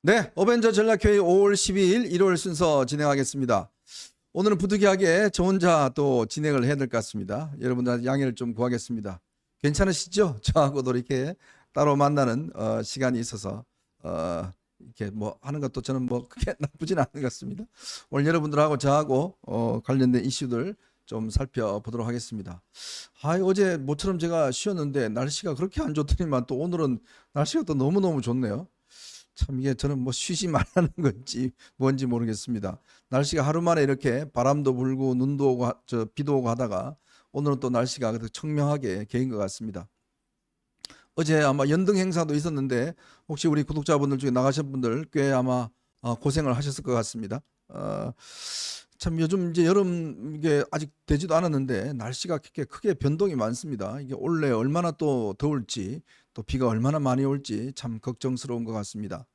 네, 어벤져 전략회의 5월 12일 1월 순서 진행하겠습니다. 오늘은 부득이하게 저 혼자 또 진행을 해야 될 것 같습니다. 여러분들 양해를 좀 구하겠습니다. 괜찮으시죠? 저하고도 이렇게 따로 만나는 시간이 있어서 이렇게 뭐 하는 것도 저는 뭐 크게 나쁘진 않은 것 같습니다. 오늘 여러분들하고 저하고 관련된 이슈들 좀 살펴보도록 하겠습니다. 어제 모처럼 제가 쉬었는데 날씨가 그렇게 안 좋더니만 또 오늘은 날씨가 또 너무너무 좋네요. 참 이게 저는 뭐 쉬지 말라는 건지 뭔지 모르겠습니다. 날씨가 하루 만에 이렇게 바람도 불고 눈도 오고 비도 오고 하다가 오늘은 또 날씨가 그래도 청명하게 개인 것 같습니다. 어제 아마 연등 행사도 있었는데 혹시 우리 구독자분들 중에 나가신 분들 꽤 아마 고생을 하셨을 것 같습니다. 참 요즘 이제 여름 이게 아직 되지도 않았는데 날씨가 크게 변동이 많습니다. 이게 올해 얼마나 또 더울지 또 비가 얼마나 많이 올지 참 걱정스러운 것 같습니다.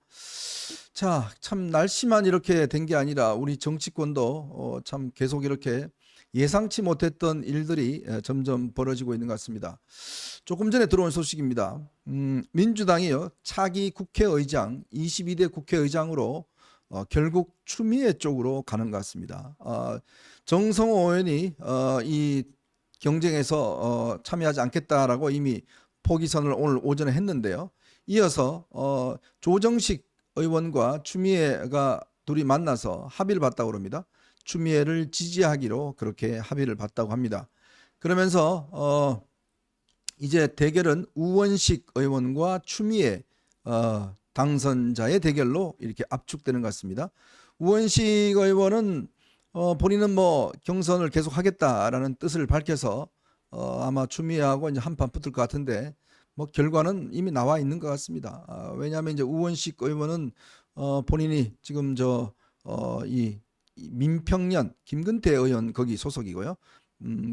자, 참 날씨만 이렇게 된 게 아니라 우리 정치권도 참 계속 이렇게 예상치 못했던 일들이 점점 벌어지고 있는 것 같습니다. 조금 전에 들어온 소식입니다. 민주당이요 차기 국회의장 22대 국회의장으로 결국 추미애 쪽으로 가는 것 같습니다. 정성호 의원이 이 경쟁에서 참여하지 않겠다라고 이미 포기 선언을 오늘 오전에 했는데요. 이어서 조정식 의원과 추미애가 둘이 만나서 합의를 봤다고 합니다. 추미애를 지지하기로 그렇게 합의를 봤다고 합니다. 그러면서 이제 대결은 우원식 의원과 추미애 당선자의 대결로 이렇게 압축되는 것 같습니다. 우원식 의원은 본인은 뭐 경선을 계속 하겠다라는 뜻을 밝혀서 아마 추미애하고 이제 한판 붙을 것 같은데 뭐 결과는 이미 나와 있는 것 같습니다. 왜냐하면 이제 우원식 의원은 본인이 지금 이 민평년 김근태 의원 거기 소속이고요.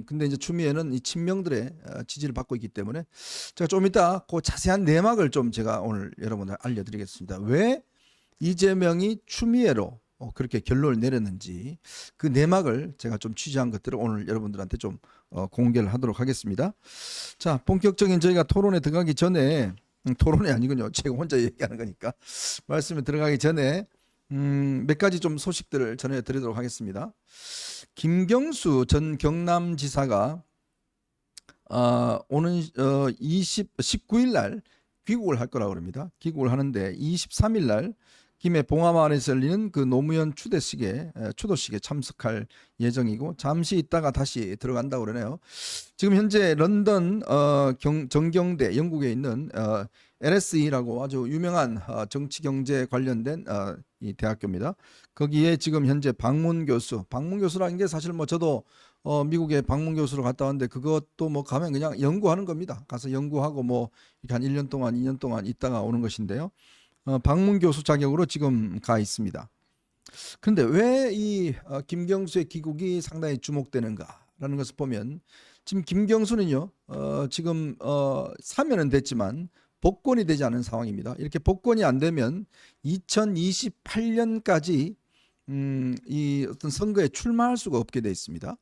근데 이제 추미애는 이 친명들의 지지를 받고 있기 때문에 제가 좀 이따 그 자세한 내막을 좀 제가 오늘 여러분들 알려드리겠습니다. 왜 이재명이 추미애로 그렇게 결론을 내렸는지 그 내막을 제가 좀 취재한 것들을 오늘 여러분들한테 좀 공개를 하도록 하겠습니다. 자, 본격적인 저희가 토론에 들어가기 전에 토론이 아니군요. 제가 혼자 얘기하는 거니까 말씀에 들어가기 전에 몇 가지 좀 소식들을 전해드리도록 하겠습니다. 김경수 전 경남지사가 오는 19일 날 귀국을 할 거라고 합니다. 귀국을 하는데 23일 날 김해 봉화마을에서 열리는 그 노무현 추도식에 참석할 예정이고 잠시 있다가 다시 들어간다고 그러네요. 지금 현재 런던 정경대 영국에 있는 LSE라고 아주 유명한 정치 경제 관련된 이 대학교입니다. 거기에 지금 현재 방문 교수라는 게 사실 뭐 저도 미국에 방문 교수로 갔다 왔는데 그것도 뭐 가면 그냥 연구하는 겁니다. 가서 연구하고 뭐 이렇게 한 1년 동안 2년 동안 있다가 오는 것인데요. 방문 교수 자격으로 지금 가 있습니다. 그런데 왜 이 김경수의 귀국이 상당히 주목되는가라는 것을 보면 지금 김경수는요 지금 사면은 됐지만 복권이 되지 않은 상황입니다. 이렇게 복권이 안 되면 2028년까지 이 어떤 선거에 출마할 수가 없게 돼 있습니다.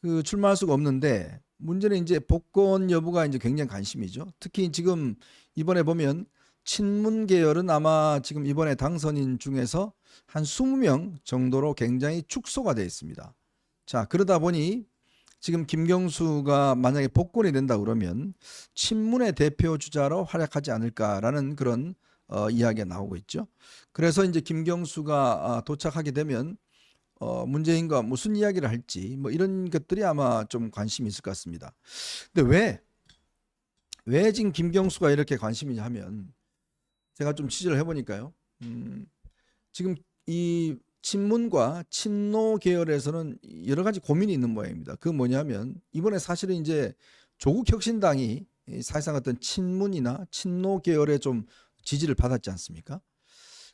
그 출마할 수가 없는데 문제는 이제 복권 여부가 이제 굉장히 관심이죠. 특히 지금 이번에 보면 친문 계열은 아마 지금 이번에 당선인 중에서 한 20명 정도로 굉장히 축소가 되어 있습니다. 자, 그러다 보니 지금 김경수가 만약에 복권이 된다 그러면 친문의 대표 주자로 활약하지 않을까라는 그런 이야기가 나오고 있죠. 그래서 이제 김경수가 도착하게 되면 문재인과 무슨 이야기를 할지 뭐 이런 것들이 아마 좀 관심이 있을 것 같습니다. 근데 왜 지금 김경수가 이렇게 관심이냐 하면 제가 좀 취재를 해보니까요. 지금 이 친문과 친노 계열에서는 여러 가지 고민이 있는 모양입니다. 그 뭐냐면 이번에 사실은 이제 조국 혁신당이 사실상 어떤 친문이나 친노 계열의 좀 지지를 받았지 않습니까?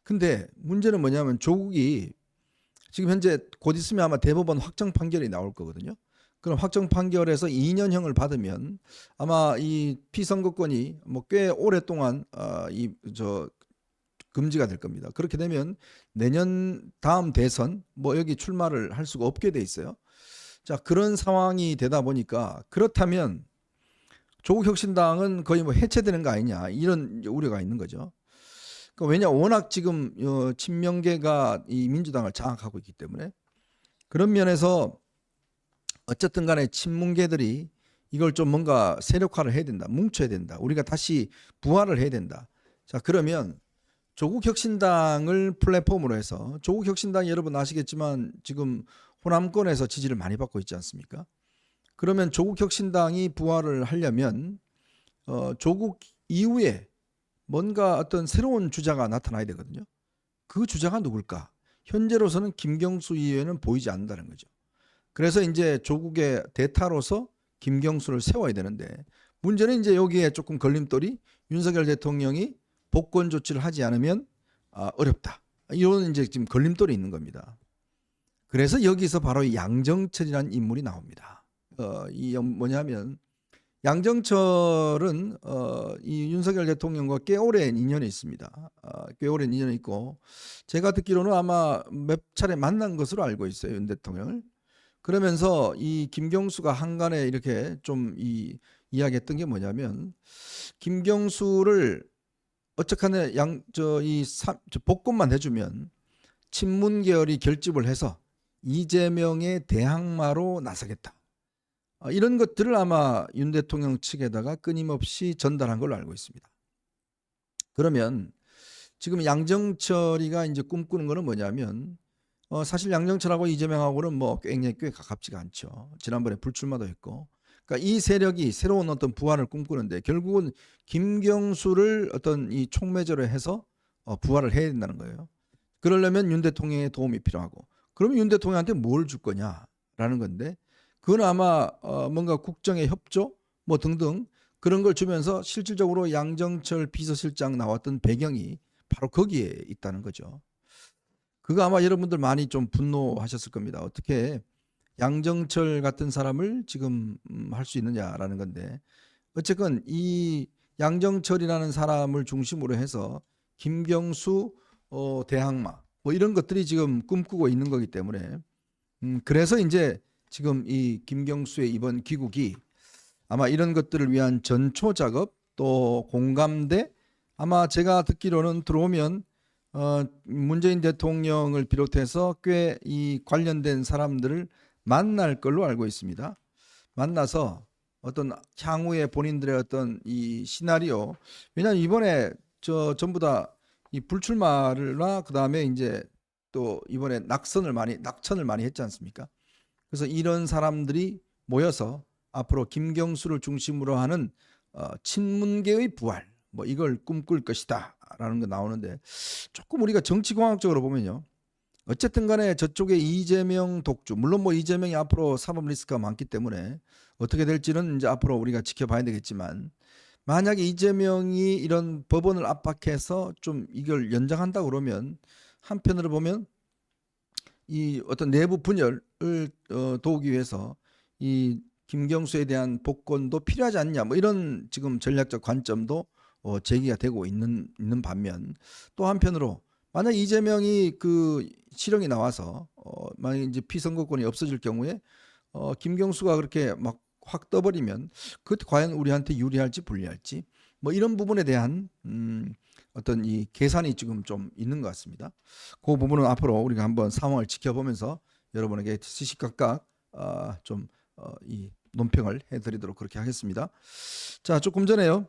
근데 문제는 뭐냐면 조국이 지금 현재 곧 있으면 아마 대법원 확정 판결이 나올 거거든요. 그럼 확정 판결에서 2년형을 받으면 아마 이 피선거권이 뭐 꽤 오랫동안 금지가 될 겁니다. 그렇게 되면 내년 다음 대선 뭐 여기 출마를 할 수가 없게 돼 있어요. 자, 그런 상황이 되다 보니까 그렇다면 조국 혁신당은 거의 뭐 해체되는 거 아니냐 이런 우려가 있는 거죠. 그러니까 왜냐 워낙 지금 친명계가 이 민주당을 장악하고 있기 때문에 그런 면에서 어쨌든 간에 친문계들이 이걸 좀 뭔가 세력화를 해야 된다. 뭉쳐야 된다. 우리가 다시 부활을 해야 된다. 자, 그러면 조국혁신당을 플랫폼으로 해서 조국혁신당이 여러분 아시겠지만 지금 호남권에서 지지를 많이 받고 있지 않습니까? 그러면 조국혁신당이 부활을 하려면 조국 이후에 뭔가 어떤 새로운 주자가 나타나야 되거든요. 그 주자가 누굴까? 현재로서는 김경수 이외에는 보이지 않는다는 거죠. 그래서 이제 조국의 대타로서 김경수를 세워야 되는데 문제는 이제 여기에 조금 걸림돌이 윤석열 대통령이 복권 조치를 하지 않으면 어렵다. 이런 이제 지금 걸림돌이 있는 겁니다. 그래서 여기서 바로 양정철이라는 인물이 나옵니다. 이 뭐냐면 양정철은 이 윤석열 대통령과 꽤 오랜 인연이 있습니다. 꽤 오랜 인연이 있고 제가 듣기로는 아마 몇 차례 만난 것으로 알고 있어요. 윤 대통령을. 그러면서 이 김경수가 한간에 이렇게 좀 이야기했던 게 뭐냐면 김경수를 어쨌거나 복권만 해주면 친문 계열이 결집을 해서 이재명의 대항마로 나서겠다. 이런 것들을 아마 윤 대통령 측에다가 끊임없이 전달한 걸로 알고 있습니다. 그러면 지금 양정철이가 이제 꿈꾸는 거는 뭐냐면 사실 양정철하고 이재명하고는 뭐 굉장히 꽤 가깝지가 않죠. 지난번에 불출마도 했고. 그러니까 이 세력이 새로운 어떤 부활을 꿈꾸는데 결국은 김경수를 어떤 이 촉매제로 해서 부활을 해야 된다는 거예요. 그러려면 윤 대통령의 도움이 필요하고 그러면 윤 대통령한테 뭘 줄 거냐라는 건데 그건 아마 뭔가 국정의 협조 뭐 등등 그런 걸 주면서 실질적으로 양정철 비서실장 나왔던 배경이 바로 거기에 있다는 거죠. 그거 아마 여러분들 많이 좀 분노하셨을 겁니다. 어떻게 양정철 같은 사람을 지금 할 수 있느냐라는 건데 어쨌건 이 양정철이라는 사람을 중심으로 해서 김경수 대항마 뭐 이런 것들이 지금 꿈꾸고 있는 거기 때문에 그래서 이제 지금 이 김경수의 이번 귀국이 아마 이런 것들을 위한 전초 작업 또 공감대 아마 제가 듣기로는 들어오면 문재인 대통령을 비롯해서 꽤 이 관련된 사람들을 만날 걸로 알고 있습니다. 만나서 어떤 향후에 본인들의 어떤 이 시나리오 왜냐하면 이번에 전부 다 이 불출마를나 그 다음에 이제 또 이번에 낙천을 많이 했지 않습니까? 그래서 이런 사람들이 모여서 앞으로 김경수를 중심으로 하는 친문계의 부활 뭐 이걸 꿈꿀 것이다라는 거 나오는데 조금 우리가 정치공학적으로 보면요. 어쨌든 간에 저쪽에 이재명 독주 물론 뭐 이재명이 앞으로 사법 리스크가 많기 때문에 어떻게 될지는 이제 앞으로 우리가 지켜봐야 되겠지만 만약에 이재명이 이런 법원을 압박해서 좀 이걸 연장한다 그러면 한편으로 보면 이 어떤 내부 분열을 도우기 위해서 이 김경수에 대한 복권도 필요하지 않냐 뭐 이런 지금 전략적 관점도 제기가 되고 있는 반면 또 한편으로 만약 이재명이 그 실형이 나와서 만약 이제 피선거권이 없어질 경우에 김경수가 그렇게 막 확 떠버리면 그것도 과연 우리한테 유리할지 불리할지 뭐 이런 부분에 대한 어떤 이 계산이 지금 좀 있는 것 같습니다. 그 부분은 앞으로 우리가 한번 상황을 지켜보면서 여러분에게 시시각각 좀 이 논평을 해드리도록 그렇게 하겠습니다. 자, 조금 전에요.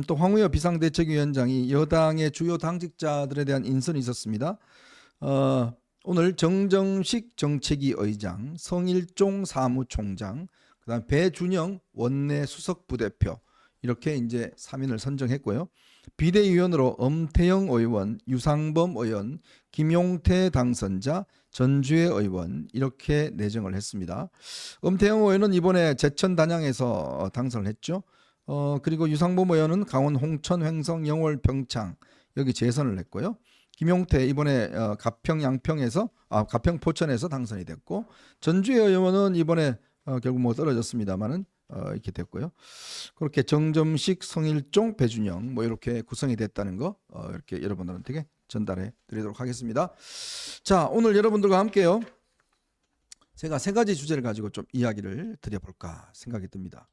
또 황우여 비상대책위원장이 여당의 주요 당직자들에 대한 인선이 있었습니다. 오늘 정정식 정책위 의장, 성일종 사무총장, 그다음 배준영 원내 수석 부대표 이렇게 이제 3인을 선정했고요. 비대위원으로 엄태영 의원, 유상범 의원, 김용태 당선자, 전주혜 의원 이렇게 내정을 했습니다. 엄태영 의원은 이번에 제천 단양에서 당선을 했죠. 그리고 유상범 의원은 강원 홍천, 횡성, 영월, 평창 여기 재선을 했고요. 김용태 이번에 가평 양평에서 가평 포천에서 당선이 됐고 전주혜 의원은 이번에 결국 뭐 떨어졌습니다만은 이렇게 됐고요. 그렇게 정점식, 성일종, 배준영 뭐 이렇게 구성이 됐다는 거 이렇게 여러분들한테 전달해 드리도록 하겠습니다. 자, 오늘 여러분들과 함께요. 제가 세 가지 주제를 가지고 좀 이야기를 드려볼까 생각이 듭니다.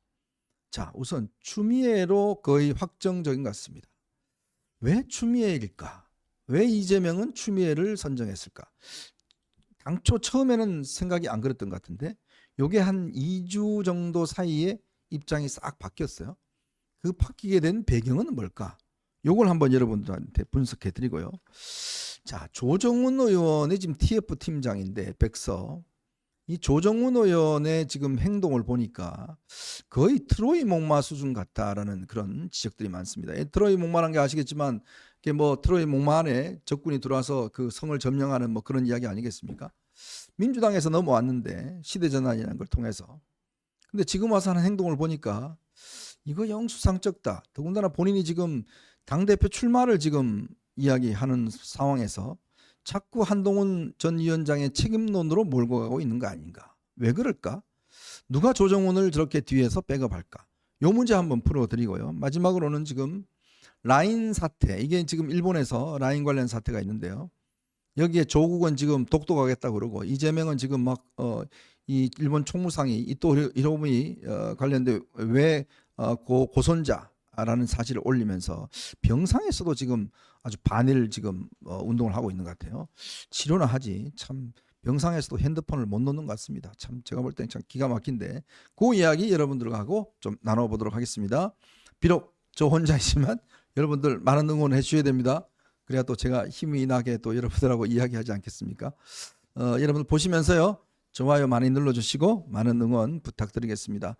자, 우선 추미애로 거의 확정적인 것 같습니다. 왜 추미애일까? 왜 이재명은 추미애를 선정했을까? 당초 처음에는 생각이 안 그랬던 것 같은데 요게 한 2주 정도 사이에 입장이 싹 바뀌었어요. 그 바뀌게 된 배경은 뭘까? 요걸 한번 여러분들한테 분석해 드리고요. 자, 조정훈 의원이 지금 TF 팀장인데 백서 이 조정훈 의원의 지금 행동을 보니까 거의 트로이 목마 수준 같다라는 그런 지적들이 많습니다. 트로이 목마란 게 아시겠지만 이게 뭐 트로이 목마 안에 적군이 들어와서 그 성을 점령하는 뭐 그런 이야기 아니겠습니까? 민주당에서 넘어왔는데 시대전환이라는 걸 통해서. 근데 지금 와서 하는 행동을 보니까 이거 영 수상쩍다. 더군다나 본인이 지금 당대표 출마를 지금 이야기하는 상황에서 자꾸 한동훈 전 위원장의 책임론으로 몰고 가고 있는 거 아닌가? 왜 그럴까? 누가 조정훈을 저렇게 뒤에서 백업할까? 요 문제 한번 풀어드리고요. 마지막으로는 지금 라인 사태, 이게 지금 일본에서 라인 관련 사태가 있는데요. 여기에 조국은 지금 독도가겠다 그러고 이재명은 지금 막 이 일본 총무상이 이토 히로부미 관련돼 왜 고손자라는 사실을 올리면서 병상에서도 지금 아주 반일 지금 운동을 하고 있는 것 같아요. 치료나 하지 참 병상에서도 핸드폰을 못 놓는 것 같습니다. 참 제가 볼 때는 참 기가 막힌데 그 이야기 여러분들하고 좀 나눠보도록 하겠습니다. 비록 저 혼자이지만 여러분들 많은 응원해 주셔야 됩니다. 그래야 또 제가 힘이 나게 또 여러분들하고 이야기하지 않겠습니까? 여러분들 보시면서요. 좋아요 많이 눌러주시고 많은 응원 부탁드리겠습니다.